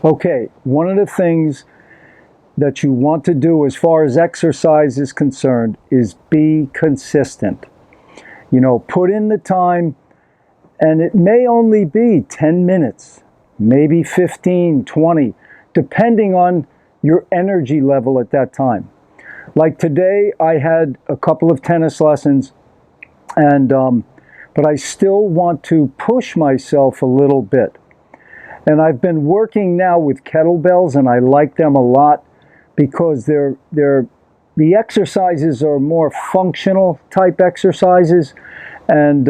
Okay, one of the things that you want to do as far as exercise is concerned is be consistent. You know, put in the time, and it may only be 10 minutes, maybe 15, 20, depending on your energy level at that time. Like today, I had a couple of tennis lessons, and but I still want to push myself a little bit. And I've been working now with kettlebells, and I like them a lot because the exercises are more functional type exercises, and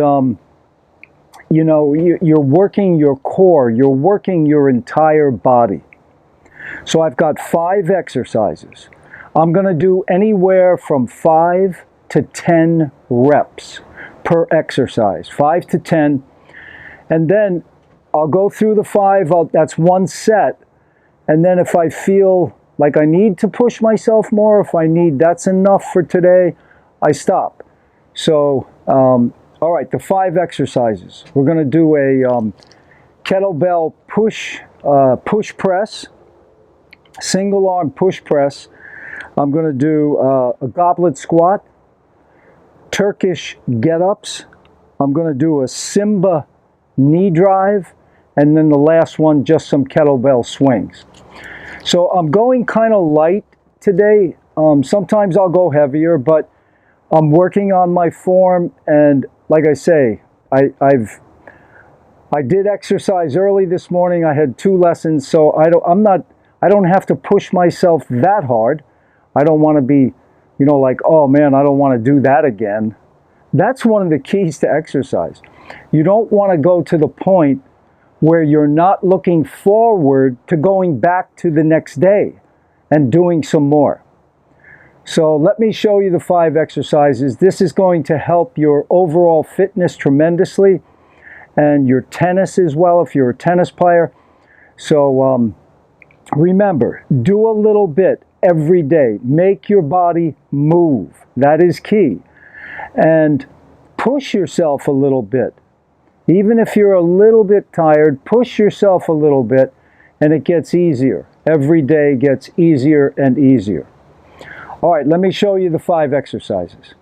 you know, you're working your core, you're working your entire body. So I've got 5 exercises. I'm going to do anywhere from 5 to 10 reps per exercise, 5 to 10, and then I'll go through the 5, that's one set, and then if I feel like I need to push myself more, if I need that's enough for today, I stop. So, all right, the 5 exercises. We're going to do a kettlebell push press, single arm push press. I'm going to do a goblet squat, Turkish get-ups. I'm going to do a Simba knee drive, and then the last one, just some kettlebell swings. So I'm going kind of light today. Sometimes I'll go heavier, but I'm working on my form, and like I say, I did exercise early this morning. I had 2 lessons, so I don't have to push myself that hard. I don't want to be, you know, like, oh man, I don't want to do that again. That's one of the keys to exercise. You don't want to go to the point where you're not looking forward to going back to the next day and doing some more. So let me show you the 5 exercises. This is going to help your overall fitness tremendously, and your tennis as well if you're a tennis player. So remember, do a little bit every day. Make your body move. That is key. And push yourself a little bit. Even if you're a little bit tired, push yourself a little bit, and it gets easier. Every day gets easier and easier. All right, let me show you the 5 exercises.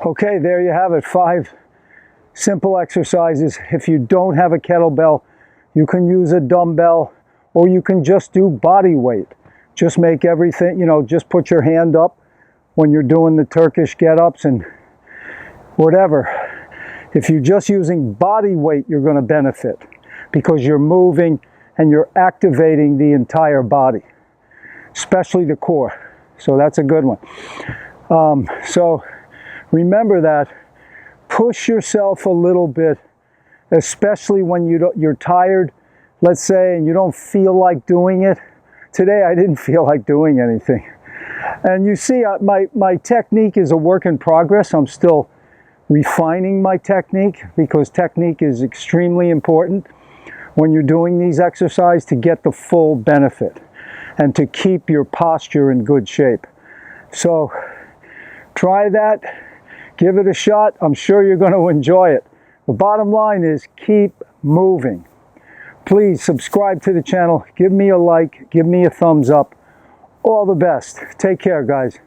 Okay, there you have it. 5 simple exercises. If you don't have a kettlebell, you can use a dumbbell, or you can just do body weight. Just make everything, just put your hand up when you're doing the Turkish get-ups and whatever. If you're just using body weight, you're going to benefit because you're moving and you're activating the entire body, especially the core. So that's a good one. So remember that. Push yourself a little bit, especially when you're tired, let's say, and you don't feel like doing it. Today I didn't feel like doing anything. And you see, my technique is a work in progress. I'm still refining my technique because technique is extremely important when you're doing these exercises to get the full benefit and to keep your posture in good shape. So try that, give it a shot. I'm sure you're going to enjoy it. The bottom line is keep moving. Please subscribe to the channel, give me a like, give me a thumbs up. All the best. Take care, guys.